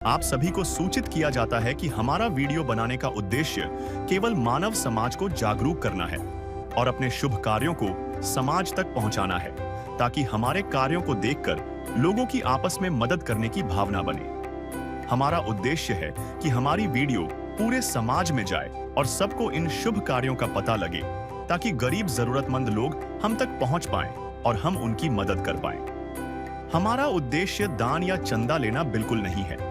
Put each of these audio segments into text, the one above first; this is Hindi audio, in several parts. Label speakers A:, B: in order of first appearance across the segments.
A: आप सभी को सूचित किया जाता है कि हमारा वीडियो बनाने का उद्देश्य केवल मानव समाज को जागरूक करना है और अपने शुभ कार्यों को समाज तक पहुंचाना है, ताकि हमारे कार्यों को देखकर लोगों की आपस में मदद करने की भावना बने। हमारा उद्देश्य है कि हमारी वीडियो पूरे समाज में जाए और सबको इन शुभ कार्यों का पता लगे, ताकि गरीब जरूरतमंद लोग हम तक पहुंच पाएं और हम उनकी मदद कर पाएं। हमारा उद्देश्य दान या चंदा लेना बिल्कुल नहीं है।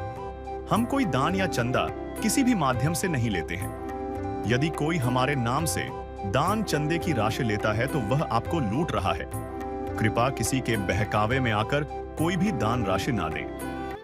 A: हम कोई दान या चंदा किसी भी माध्यम से नहीं लेते हैं। यदि कोई हमारे नाम से दान चंदे की राशि लेता है तो वह आपको लूट रहा है। कृपया किसी के बहकावे में आकर कोई भी दान राशि ना दें।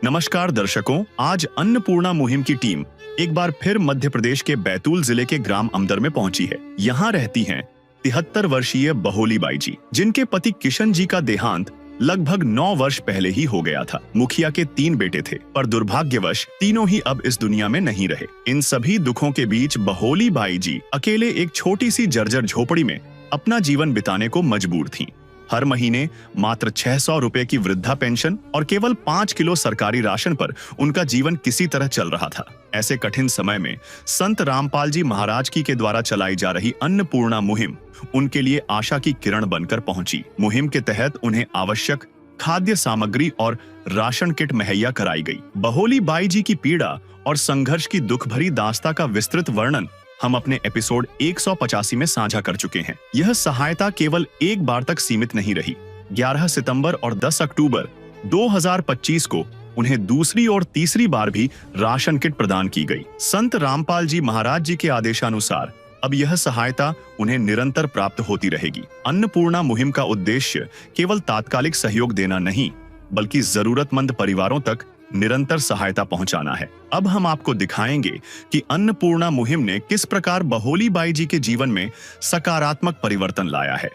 A: नमस्कार दर्शकों, आज अन्नपूर्णा मुहिम की टीम एक बार फिर मध्य प्रदेश के बैतूल जिले के ग्राम अमदर में पहुंची है। यहाँ रहती हैं 73 वर्षीय बहोली बाई जी, जिनके पति किशन जी का देहांत लगभग 9 वर्ष पहले ही हो गया था। मुखिया के 3 बेटे थे, पर दुर्भाग्यवश तीनों ही अब इस दुनिया में नहीं रहे। इन सभी दुखों के बीच बहोली बाई जी अकेले एक छोटी सी जर्जर झोपड़ी में अपना जीवन बिताने को मजबूर थीं। हर महीने मात्र 600 रुपए की वृद्धा पेंशन और केवल 5 किलो सरकारी राशन पर उनका जीवन किसी तरह चल रहा था। ऐसे कठिन समय में संत रामपाल जी महाराज की के द्वारा चलाई जा रही अन्नपूर्णा मुहिम उनके लिए आशा की किरण बनकर पहुंची। मुहिम के तहत उन्हें आवश्यक खाद्य सामग्री और राशन किट मुहैया कराई गई। बहोली बाई जी की पीड़ा और संघर्ष की दुख भरी दास्ता का विस्तृत वर्णन हम अपने एपिसोड 185 में साझा कर चुके हैं। यह सहायता केवल एक बार तक सीमित नहीं रही। 11 सितंबर और 10 अक्टूबर 2025 को उन्हें दूसरी और तीसरी बार भी राशन किट प्रदान की गई। संत रामपाल जी महाराज जी के आदेशानुसार अब यह सहायता उन्हें निरंतर प्राप्त होती रहेगी। अन्नपूर्णा मुहिम का उद्देश्य केवल तात्कालिक सहयोग देना नहीं, बल्कि जरूरतमंद परिवारों तक निरंतर सहायता पहुंचाना है। अब हम आपको दिखाएंगे कि अन्नपूर्णा मुहिम ने किस प्रकार बहोली बाई जी के जीवन में सकारात्मक परिवर्तन लाया है।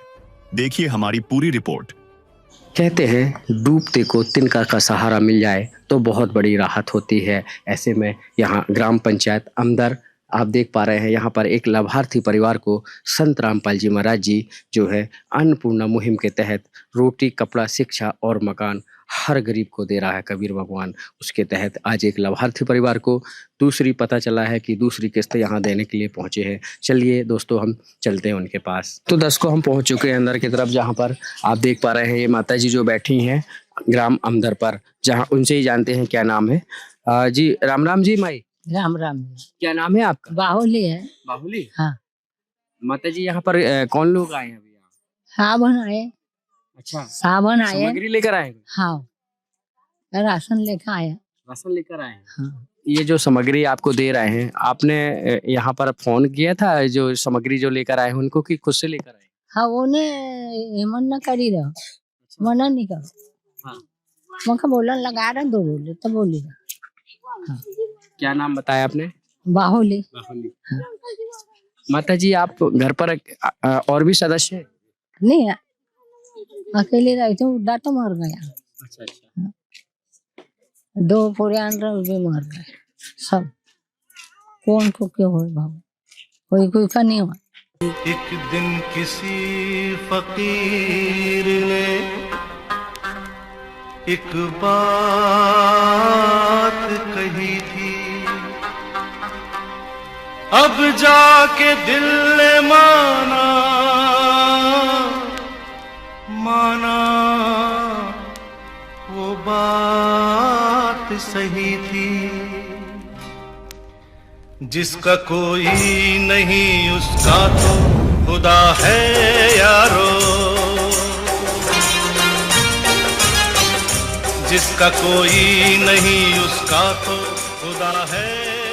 A: देखिए हमारी पूरी रिपोर्ट।
B: कहते हैं डूबते को तिनका का सहारा मिल जाए तो बहुत बड़ी राहत होती है। ऐसे में यहाँ ग्राम पंचायत अमदर आप देख पा रहे हैं, यहाँ पर एक लाभार्थी परिवार को संत रामपाल जी महाराज जी जो है अन्नपूर्णा मुहिम के तहत रोटी, कपड़ा, शिक्षा और मकान हर गरीब को दे रहा है कबीर भगवान। उसके तहत आज एक लाभार्थी परिवार को दूसरी पता चला है कि दूसरी किस्त यहाँ देने के लिए पहुँचे हैं। चलिए दोस्तों, हम चलते हैं उनके पास। तो दर्शकों, हम पहुँच चुके हैं अंदर की तरफ, जहाँ पर आप देख पा रहे हैं ये माता जी जो बैठी हैं ग्राम अमदर पर, जहाँ उनसे ही जानते हैं क्या नाम है। जी राम राम जी। माई
C: राम राम।
B: क्या नाम है आपका?
C: बाहुली है।
B: बाहुली।
C: हाँ।
B: माता जी यहाँ पर कौन लोग आए हैं अभी यहाँ?
C: सावन आए।
B: अच्छा,
C: सावन आए।
B: सामग्री लेकर आए हैं?
C: हाँ, राशन लेकर आए।
B: राशन लेकर आए हैं।
C: हाँ।
B: ये जो सामग्री आपको दे रहे हैं, आपने यहाँ पर फोन किया था जो सामग्री जो लेकर आए हैं उनको, कि खुद से लेकर आए?
C: हाँ, उन्हें मन न करी रहो, मना नहीं करो।
B: हाँ।
C: मका बोलन लगा रहा दो बोले तो बोली। हाँ।
B: क्या नाम बताया आपने?
C: बाहुली।
B: बाहुली।
C: हाँ।
B: माता जी, आप घर पर और भी सदस्य हैं?
C: नहीं, अकेले रहती हूँ, उड़ा तो मर गया।
B: अच्छा अच्छा।
C: 2 पुरान भी मर गए सब। कौन को क्यों हो भाव, कोई का नहीं हुआ।
D: एक दिन किसी फकीर ने एक बात कही थी, अब जाके दिल ने माना वो बात सही थी। जिसका कोई नहीं उसका तो खुदा है यारो, जिसका कोई नहीं उसका तो खुदा है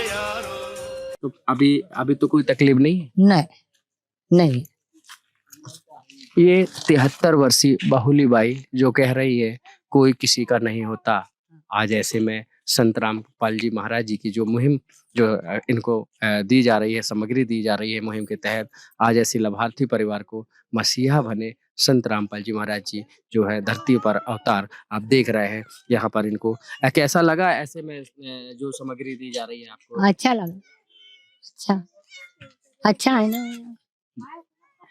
D: यारो।
B: तो अभी तो कोई तकलीफ नहीं है?
C: नहीं नहीं।
B: ये 73 वर्षीय बाहुली बाई जो कह रही है कोई किसी का नहीं होता। आज ऐसे में संत रामपाल जी महाराज जी की जो मुहिम जो इनको दी जा रही है, सामग्री दी जा रही है मुहिम के तहत, आज ऐसी लाभार्थी परिवार को मसीहा बने संत रामपाल जी महाराज जी जो है धरती पर अवतार आप देख रहे हैं। यहाँ पर इनको कैसा लगा ऐसे में जो सामग्री दी जा रही है आपको?
C: अच्छा लगा। अच्छा है ना।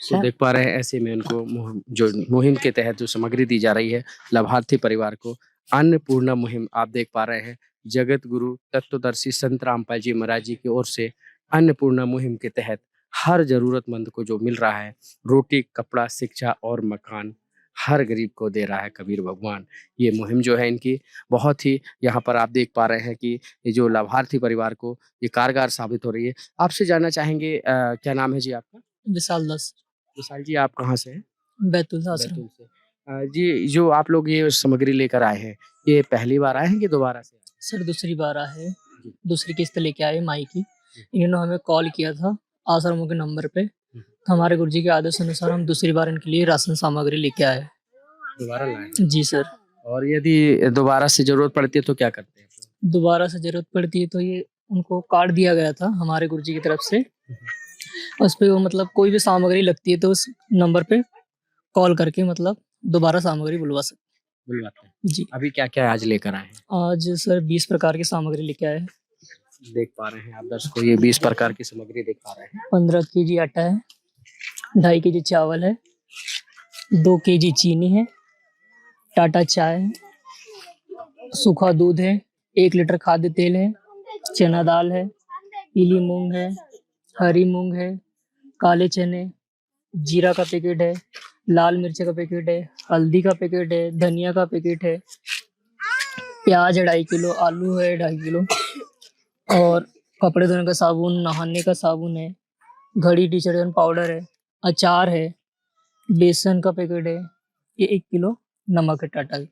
B: तो देख पा रहे हैं ऐसे में उनको जो मुहिम के तहत जो सामग्री दी जा रही है लाभार्थी परिवार को, अन्नपूर्णा मुहिम आप देख पा रहे हैं। जगत गुरु तत्वदर्शी संत रामपाल जी महाराज जी की ओर से अन्नपूर्णा मुहिम के तहत हर जरूरतमंद को जो मिल रहा है रोटी, कपड़ा, शिक्षा और मकान, हर गरीब को दे रहा है कबीर भगवान। ये मुहिम जो है इनकी बहुत ही, यहाँ पर आप देख पा रहे हैं कि ये जो लाभार्थी परिवार को ये कारगर साबित हो रही है। आपसे जानना चाहेंगे क्या नाम है जी आपका?
E: विशाल दास,
B: विशाल जी, आप कहाँ से हैं?
E: बैतूल आश्रम।
B: बैतूल से। जी, जो आप लोग ये सामग्री लेकर आए हैं, ये पहली बार आए हैं कि दोबारा से आए हैं?
E: सर दूसरी बार आए हैं,
B: जी।
E: दूसरी किस्त लेके आए माई की। इन्होंने हमें कॉल किया था आश्रमों के नंबर पे, तो हमारे गुरुजी के आदेश अनुसार हम दूसरी बार इनके लिए राशन सामग्री लेके आए।
B: दोबारा लाए हैं?
E: जी सर।
B: और यदि दोबारा से जरूरत पड़ती है तो क्या करते हैं?
E: दोबारा से जरूरत पड़ती है तो ये उनको कार्ड दिया गया था हमारे गुरुजी की तरफ से, उस पे वो मतलब कोई भी सामग्री लगती है तो उस नंबर पे कॉल करके मतलब दोबारा सामग्री बुलवा सकते
B: बुलवाते हैं।
E: हैं। जी।
B: अभी क्या-क्या आज लेकर आए हैं?
E: आज सर 20 प्रकार की सामग्री लेके आए हैं।
B: देख पा रहे हैं आप दर्शकों, ये 20 प्रकार की सामग्री देख पा रहे हैं।
E: 15 केजी आटा है, 2.5 केजी चावल है, 2 केजी चीनी है, टाटा चाय है, सूखा दूध है, 1 लीटर खाद्य तेल है, चना दाल है, पीली मूंग है, हरी मूंग है, काले चने, जीरा का पैकेट है, लाल मिर्च का पैकेट है, हल्दी का पैकेट है, धनिया का पैकेट है, प्याज है 2.5 किलो, आलू है 2.5 किलो और कपड़े धोने का साबुन, नहाने का साबुन है, घड़ी डिटर्जेंट पाउडर है, अचार है, बेसन का पैकेट है, ये 1 किलो नमक है टाटा की।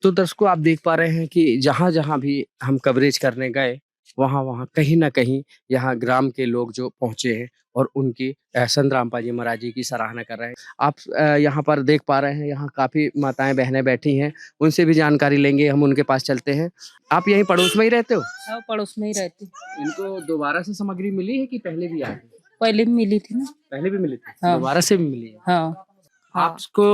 B: तो दर्शकों, आप देख पा रहे हैं कि जहाँ-जहाँ भी हम कवरेज करने गए, वहाँ-वहाँ कहीं न कहीं यहाँ ग्राम के लोग जो पहुँचे हैं और उनकी संत रामपाल जी महाराज जी की सराहना कर रहे हैं। आप यहाँ पर देख पा रहे हैं, यहाँ काफ़ी माताएँ बहनें बैठी हैं, उनसे भी जानकारी लेंगे, हम उनके पास चलते हैं। आप यहीं पड़ोस में ही रहते हो?
F: हाँ, पड़ोस में ही रहती।
B: इनको दोबारा से सामग्री मिली है कि पहले भी आए थे?
F: पहले भी मिली थी ना।
B: पहले भी मिली थी?
F: हाँ।
B: दोबारा से भी मिली है?
F: हाँ।
B: आपको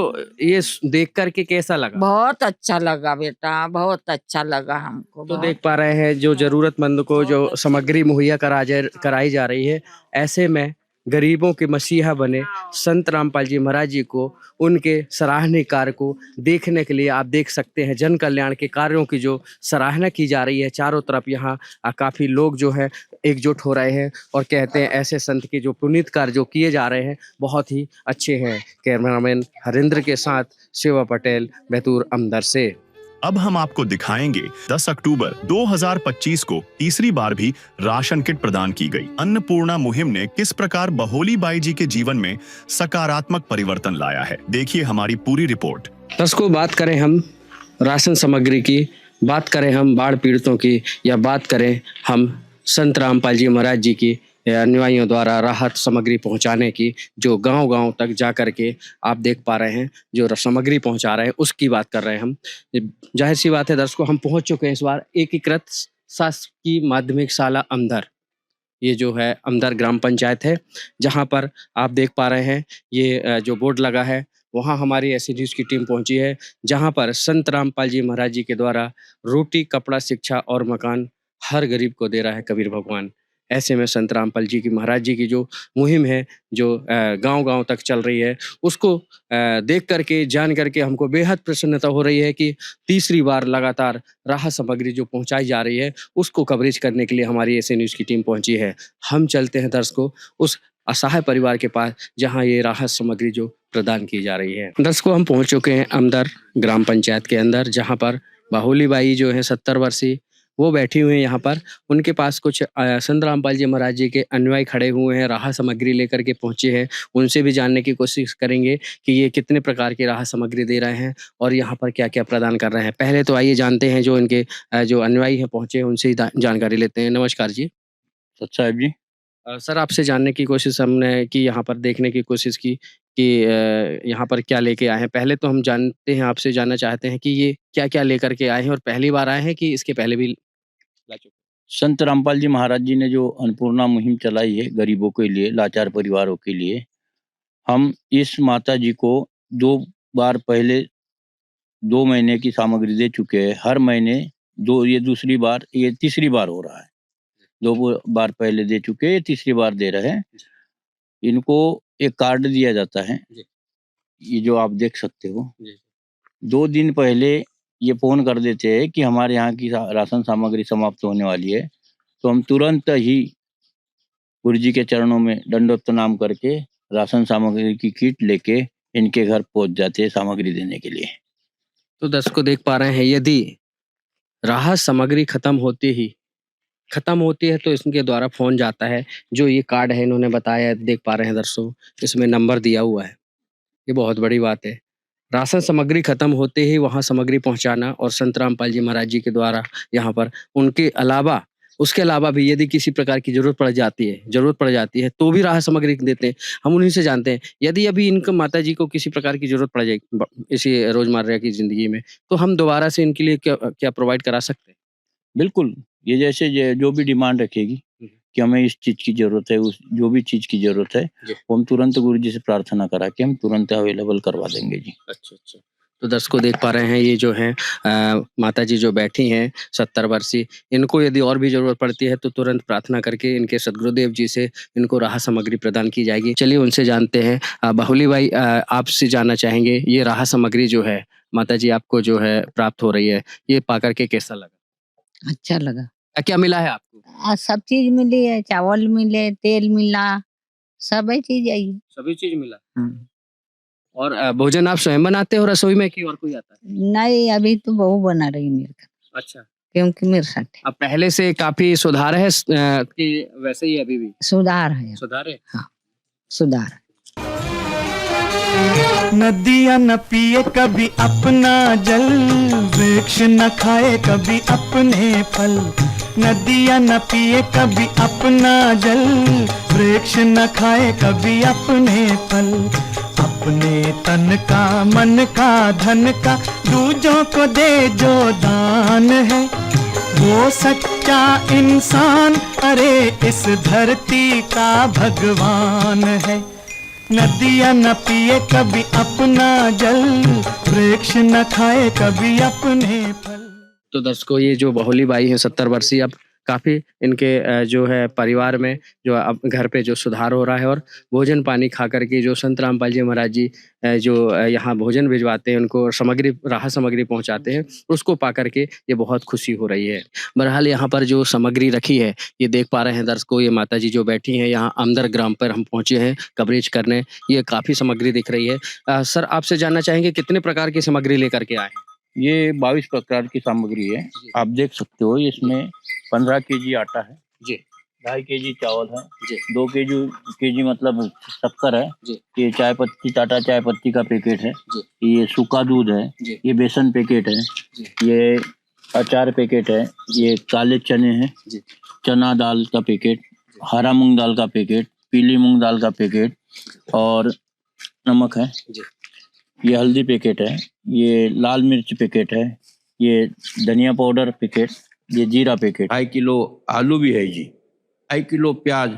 B: ये देख करके कैसा लगा?
F: बहुत अच्छा लगा बेटा, बहुत अच्छा लगा हमको।
B: तो देख पा रहे हैं जो जरूरतमंद को जो सामग्री मुहैया कराई जा रही है, ऐसे में गरीबों के मसीहा बने संत रामपाल जी महाराज जी को, उनके सराहनीय कार्य को देखने के लिए आप देख सकते हैं जन कल्याण के कार्यों की जो सराहना की जा रही है। चारों तरफ यहाँ काफ़ी लोग जो है एकजुट हो रहे हैं और कहते हैं ऐसे संत के जो पुनीत कार्य जो किए जा रहे हैं बहुत ही अच्छे हैं। कैमरामैन हरिंद्र के साथ शिवा पटेल, बैतूल अमदर से।
A: अब हम आपको दिखाएंगे 10 अक्टूबर 2025 को तीसरी बार भी राशन किट प्रदान की गई। अन्नपूर्णा मुहिम ने किस प्रकार बहोली बाई जी के जीवन में सकारात्मक परिवर्तन लाया है, देखिए हमारी पूरी रिपोर्ट।
B: दर्शकों, बात करें हम राशन सामग्री की, बात करें हम बाढ़ पीड़ितों की, या बात करें हम संत रामपाल जी महाराज जी की अनुयायियों द्वारा राहत सामग्री पहुंचाने की, जो गांव-गांव तक जा करके आप देख पा रहे हैं जो सामग्री पहुंचा रहे हैं, उसकी बात कर रहे हैं हम। जाहिर सी बात है दर्शकों, हम पहुंच चुके हैं इस बार एकीकृत शासकीय माध्यमिक शाला अमदर। ये जो है अमदर ग्राम पंचायत है, जहां पर आप देख पा रहे हैं ये जो बोर्ड लगा है, वहाँ हमारी ऐसी न्यूज़ की टीम पहुंची है, जहां पर संत रामपाल जी महाराज जी के द्वारा रोटी, कपड़ा, शिक्षा और मकान हर गरीब को दे रहा है कबीर भगवान। ऐसे में संत रामपाल जी की महाराज जी की जो मुहिम है, जो गांव-गांव तक चल रही है, उसको देख करके, जान करके हमको बेहद प्रसन्नता हो रही है कि तीसरी बार लगातार राहत सामग्री जो पहुंचाई जा रही है, उसको कवरेज करने के लिए हमारी ऐसे न्यूज़ की टीम पहुंची है। हम चलते हैं दर्शकों उस असहाय परिवार के पास, जहां ये राहत सामग्री जो प्रदान की जा रही है। दर्शकों, हम पहुंच चुके हैं अमदर ग्राम पंचायत के अंदर, जहां पर बाहुली बाई जो है 70 वर्षीय, वो बैठी हुई हैं यहाँ पर। उनके पास कुछ संत रामपाल जी महाराज जी के अनुयायी खड़े हुए हैं, राहत सामग्री लेकर के पहुंचे हैं। उनसे भी जानने की कोशिश करेंगे कि ये कितने प्रकार की राहत सामग्री दे रहे हैं और यहाँ पर क्या-क्या प्रदान कर रहे हैं। पहले तो आइए जानते हैं जो इनके जो अनुयायी हैं पहुंचे हैं, उनसे ही जानकारी लेते हैं। नमस्कार जी।
G: सच साहब जी।
B: सर, आपसे जानने की कोशिश हमने की, यहाँ पर देखने की कोशिश की कि यहाँ पर क्या लेके आए हैं। पहले तो हम जानते हैं, आपसे जानना चाहते हैं कि ये क्या-क्या लेकर के आए हैं और पहली बार आए हैं कि इसके पहले भी ला चुके?
G: संत रामपाल जी महाराज जी ने जो अन्नपूर्णा मुहिम चलाई है गरीबों के लिए, लाचार परिवारों के लिए, हम इस माता जी को 2 बार पहले 2 महीने की सामग्री दे चुके हैं। हर महीने ये दूसरी बार, ये तीसरी बार हो रहा है। 2 बार पहले दे चुके हैं, ये तीसरी बार दे रहे हैं। इनको एक कार्ड दिया जाता है, ये जो आप देख सकते हो। 2 दिन पहले ये फ़ोन कर देते हैं कि हमारे यहाँ की राशन सामग्री समाप्त होने वाली है, तो हम तुरंत ही गुरु जी के चरणों में दंडवत प्रणाम करके राशन सामग्री की किट लेके इनके घर पहुंच जाते हैं सामग्री देने के लिए।
B: तो दर्शकों देख पा रहे हैं, यदि राहत सामग्री खत्म होती है तो इनके द्वारा फोन जाता है। जो ये कार्ड है इन्होंने बताया, देख पा रहे हैं दर्शकों, इसमें नंबर दिया हुआ है। ये बहुत बड़ी बात है। राशन सामग्री खत्म होते ही वहाँ सामग्री पहुँचाना, और संत रामपाल जी महाराज जी के द्वारा यहाँ पर उसके अलावा भी यदि किसी प्रकार की ज़रूरत पड़ जाती है तो भी राहत सामग्री देते हैं। हम उन्हीं से जानते हैं, यदि अभी इनको माता जी को किसी प्रकार की ज़रूरत पड़ जाए इसी रोज़मर्रा की ज़िंदगी में, तो हम दोबारा से इनके लिए क्या प्रोवाइड करा सकते हैं?
G: बिल्कुल, ये जैसे जो भी डिमांड रखेगी कि हमें इस चीज़ की ज़रूरत है, जो भी चीज़ की ज़रूरत है, वो हम तुरंत गुरु जी से प्रार्थना करा के हम तुरंत अवेलेबल करवा देंगे जी।
B: अच्छा। तो दर्शकों देख पा रहे हैं, ये जो है माता जी जो बैठी हैं 70 वर्षीय, इनको यदि और भी ज़रूरत पड़ती है तो तुरंत प्रार्थना करके इनके सद्गुरुदेव जी से इनको राहत सामग्री प्रदान की जाएगी। चलिए उनसे जानते हैं। बाहुली भाई, आपसे जानना चाहेंगे, ये राहत सामग्री जो है माता जी आपको जो है प्राप्त हो रही है, ये पाकर के कैसा लगा?
C: अच्छा लगा।
B: क्या मिला है आपको?
C: सब चीज मिली है, चावल मिले, तेल मिला, सब चीज आई।
B: सभी चीज मिला। और भोजन आप स्वयं बनाते हो रसोई में कि और कोई आता है?
C: नहीं, अभी तो बहू बना रही मेरे का,
B: अच्छा।
C: क्योंकि मेरे साथ है।
B: अब पहले से काफी सुधार है कि वैसे ही अभी भी
C: सुधार है।
B: सुधार है?
C: हाँ, सुधार।
H: नदियाँ न पिए कभी अपना जल, वृक्ष न खाए कभी अपने फल। नदियाँ न पिए कभी अपना जल, वृक्ष न खाए कभी अपने फल। अपने तन का, मन का, धन का दूजों को दे जो दान है, वो सच्चा इंसान, अरे इस धरती का भगवान है। नदियाँ न पिए कभी अपना जल, वृक्ष न खाए कभी अपने फल।
B: तो दर्शकों, ये जो बहुली बाई है 70 वर्षीय, अब काफ़ी इनके जो है परिवार में जो अब घर पे जो सुधार हो रहा है, और भोजन पानी खा करके जो संत रामपाल जी महाराज जी जो यहाँ भोजन भिजवाते हैं, उनको राहत सामग्री पहुँचाते हैं, उसको पा करके ये बहुत खुशी हो रही है। बहरहाल यहाँ पर जो सामग्री रखी है, ये देख पा रहे हैं दर्शकों, ये माता जी जो बैठी हैं यहाँ अमदर ग्राम पर हम पहुँचे हैं कवरेज करने। ये काफ़ी सामग्री दिख रही है। सर, आपसे जानना चाहेंगे कितने प्रकार की सामग्री लेकर के आए हैं?
G: ये 22 प्रकार की सामग्री है, आप देख सकते हो। इसमें 15 केजी आटा है
B: जी,
G: 2.5 केजी चावल है
B: जी,
G: 2 केजी मतलब शक्कर है
B: जी,
G: ये चाय पत्ती, टाटा चाय पत्ती का पैकेट है
B: जी,
G: ये सूखा दूध है
B: जी,
G: ये बेसन पैकेट है
B: जी,
G: ये अचार पैकेट है, ये काले चने हैं,
B: जी,
G: चना दाल का पैकेट, हरा मूंग दाल का पैकेट, पीली मूंग दाल का पैकेट, और नमक है
B: जी,
G: ये हल्दी पैकेट है, ये लाल मिर्च पैकेट है, ये धनिया पाउडर पैकेट, ये जीरा पैकेट, 2.5 किलो आलू भी है जी, 2.5 किलो प्याज,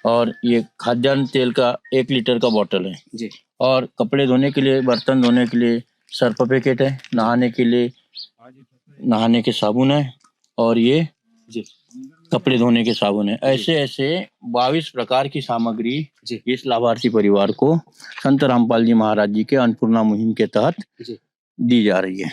G: और ये खाद्यान्न तेल का 1 लीटर का बोतल है
B: जी,
G: और कपड़े धोने के लिए, बर्तन धोने के लिए सर्फ पैकेट है, नहाने के लिए नहाने के साबुन है, और ये
B: जी,
G: कपड़े धोने के साबुन है। ऐसे ऐसे 22 प्रकार की सामग्री
B: जी,
G: इस लाभार्थी परिवार को संत रामपाल जी महाराज जी के अन्नपूर्णा मुहिम के तहत
B: जी।
G: दी जा रही है।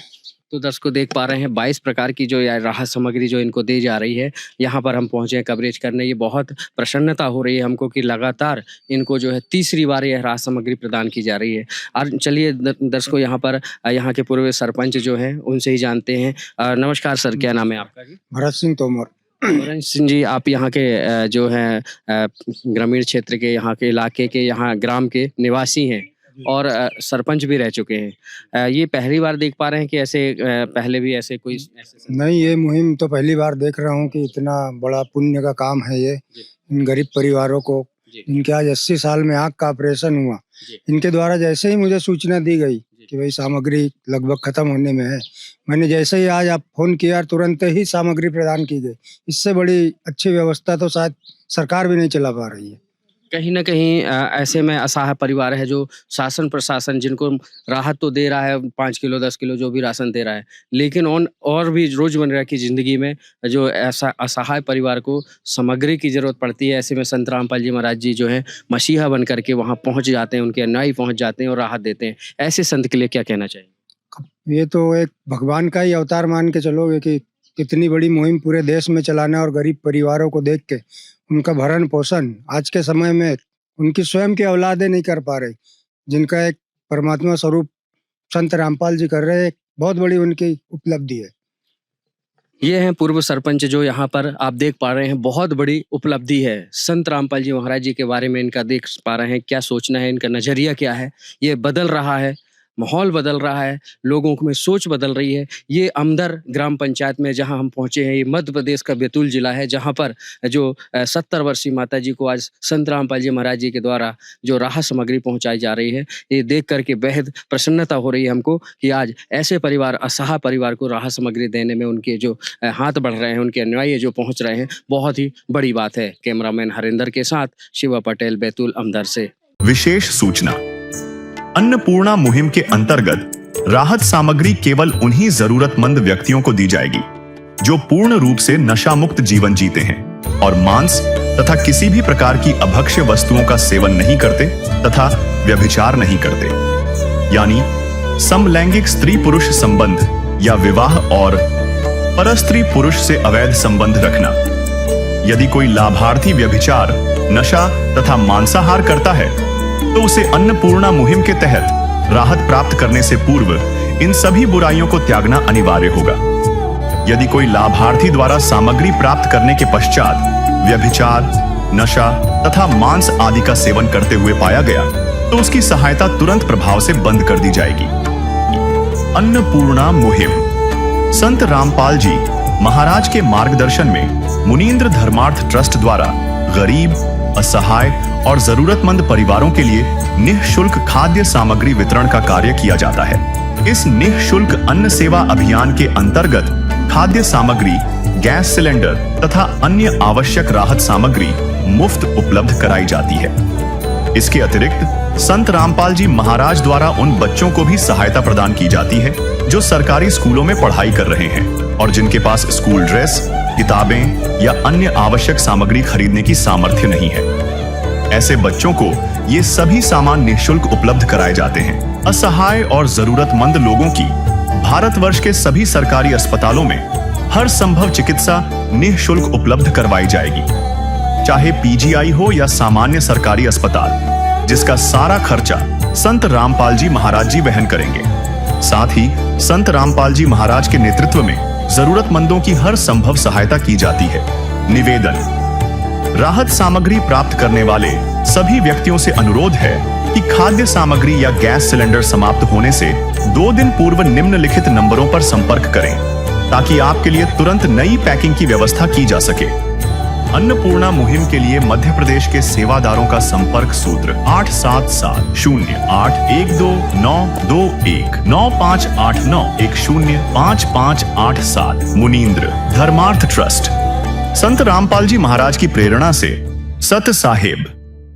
B: तो दर्शकों देख पा रहे हैं 22 प्रकार की जो राहत सामग्री जो इनको दी जा रही है। यहाँ पर हम पहुँचे हैं कवरेज करने। ये बहुत प्रसन्नता हो रही है हमको कि लगातार इनको जो है तीसरी बार यह राहत सामग्री प्रदान की जा रही है। और चलिए दर्शकों यहाँ पर यहाँ के पूर्व सरपंच जो हैं उनसे ही जानते हैं। नमस्कार सर, क्या नाम है आपका? जी,
I: भरत सिंह तोमर।
B: भरत सिंह जी, आप यहाँ के जो है ग्रामीण क्षेत्र के, यहाँ के इलाके के, यहाँ ग्राम के निवासी हैं और सरपंच भी रह चुके हैं। ये पहली बार देख पा रहे हैं कि ऐसे पहले भी ऐसे कोई
I: नहीं, ये मुहिम तो पहली बार देख रहा हूँ कि इतना बड़ा पुण्य का काम है ये। इन गरीब परिवारों को, इनके आज 80 साल में आँख का ऑपरेशन हुआ, इनके द्वारा जैसे ही मुझे सूचना दी गई कि भाई सामग्री लगभग खत्म होने में है, मैंने जैसे ही आज आप फोन किया तुरंत ही सामग्री प्रदान की गई। इससे बड़ी अच्छी व्यवस्था तो शायद सरकार भी नहीं चला पा रही है।
B: कहीं ना कहीं ऐसे में असहाय परिवार है जो शासन प्रशासन जिनको राहत तो दे रहा है, 5 किलो 10 किलो जो भी राशन दे रहा है, लेकिन और भी रोजमर्रा की जिंदगी में जो ऐसा असहाय परिवार को सामग्री की जरूरत पड़ती है, ऐसे में संत रामपाल जी महाराज जी जो है मसीहा बन करके वहाँ पहुँच जाते हैं, उनके अनुयायी पहुँच जाते हैं और राहत देते हैं। ऐसे संत के लिए क्या कहना चाहिए?
I: ये तो एक भगवान का ही अवतार मान के चलोगे कि इतनी बड़ी मुहिम पूरे देश में चलाना और गरीब परिवारों को देख के उनका भरण पोषण आज के समय में उनकी स्वयं की औलादें नहीं कर पा रही, जिनका एक परमात्मा स्वरूप संत रामपाल जी कर रहे हैं, बहुत बड़ी उनकी उपलब्धि है।
B: ये हैं पूर्व सरपंच जो यहाँ पर आप देख पा रहे हैं, बहुत बड़ी उपलब्धि है। संत रामपाल जी महाराज जी के बारे में इनका देख पा रहे हैं, क्या सोचना है, इनका नजरिया क्या है। ये बदल रहा है, माहौल बदल रहा है, लोगों में सोच बदल रही है। ये अमदर ग्राम पंचायत में जहां हम पहुंचे हैं, ये मध्य प्रदेश का बैतूल जिला है, जहां पर जो 70 वर्षीय माता जी को आज संत रामपाल जी महाराज जी के द्वारा जो राहत सामग्री पहुंचाई जा रही है, ये देख करके बेहद प्रसन्नता हो रही है हमको कि आज ऐसे परिवार, असहाय परिवार को राहत सामग्री देने में उनके जो हाथ बढ़ रहे हैं, उनके अनुयायी जो पहुंच रहे हैं, बहुत ही बड़ी बात है। कैमरामैन हरिंदर के साथ शिवा पटेल, बैतूल अमदर से।
A: विशेष सूचना, अन्नपूर्णा मुहिम के अंतर्गत राहत सामग्री केवल उन्हीं जरूरतमंद व्यक्तियों को दी जाएगी जो पूर्ण रूप से नशा मुक्त जीवन जीते हैं और मांस तथा किसी भी प्रकार की अभक्ष्य वस्तुओं का सेवन नहीं करते तथा व्यभिचार नहीं करते, यानी समलैंगिक स्त्री पुरुष संबंध या विवाह और परस्त्री पुरुष से अवैध संबंध रखना। यदि कोई लाभार्थी व्यभिचार, नशा तथा मांसाहार करता है तो उसे अन्नपूर्णा मुहिम के तहत राहत प्राप्त करने से पूर्व इन सभी बुराइयों को त्यागना अनिवार्य होगा। यदि कोई लाभार्थी द्वारा सामग्री प्राप्त करने के पश्चात व्यभिचार, नशा तथा मांस आदि का सेवन करते हुए पाया गया तो उसकी सहायता तुरंत प्रभाव से बंद कर दी जाएगी। अन्नपूर्णा मुहिम संत रामपाल जी महाराज के मार्गदर्शन में मुनींद्र धर्मार्थ ट्रस्ट द्वारा गरीब, असहाय और जरूरतमंद परिवारों के लिए निःशुल्क खाद्य सामग्री वितरण का कार्य किया जाता है। इस निःशुल्क अन्न सेवा अभियान के अंतर्गत खाद्य सामग्री, गैस सिलेंडर तथा अन्य आवश्यक राहत सामग्री मुफ्त उपलब्ध कराई जाती है। इसके अतिरिक्त संत रामपाल जी महाराज द्वारा उन बच्चों को भी सहायता प्रदान की जाती है जो सरकारी स्कूलों में पढ़ाई कर रहे हैं और जिनके पास स्कूल ड्रेस, किताबें या अन्य आवश्यक सामग्री खरीदने की सामर्थ्य नहीं है। ऐसे बच्चों को ये सभी सामान निःशुल्क उपलब्ध कराए जाते हैं। असहाय और जरूरतमंद लोगों की भारतवर्ष के सभी सरकारी अस्पतालों में हर संभव चिकित्सा निःशुल्क उपलब्ध करवाई जाएगी, चाहे पीजीआई हो या सामान्य सरकारी अस्पताल, जिसका सारा खर्चा संत रामपाल जी महाराज जी वहन करेंगे। साथ ही संत रामपाल जी महाराज के नेतृत्व में जरूरतमंदों की हर संभव सहायता की जाती है। निवेदन, राहत सामग्री प्राप्त करने वाले सभी व्यक्तियों से अनुरोध है कि खाद्य सामग्री या गैस सिलेंडर समाप्त होने से 2 दिन पूर्व निम्नलिखित नंबरों पर संपर्क करें ताकि आपके लिए तुरंत नई पैकिंग की व्यवस्था की जा सके। अन्नपूर्णा मुहिम के लिए मध्य प्रदेश के सेवादारों का संपर्क सूत्र 8770819589105587 मुनींद्र धर्मार्थ ट्रस्ट। संत रामपाल जी महाराज की प्रेरणा से सत साहेब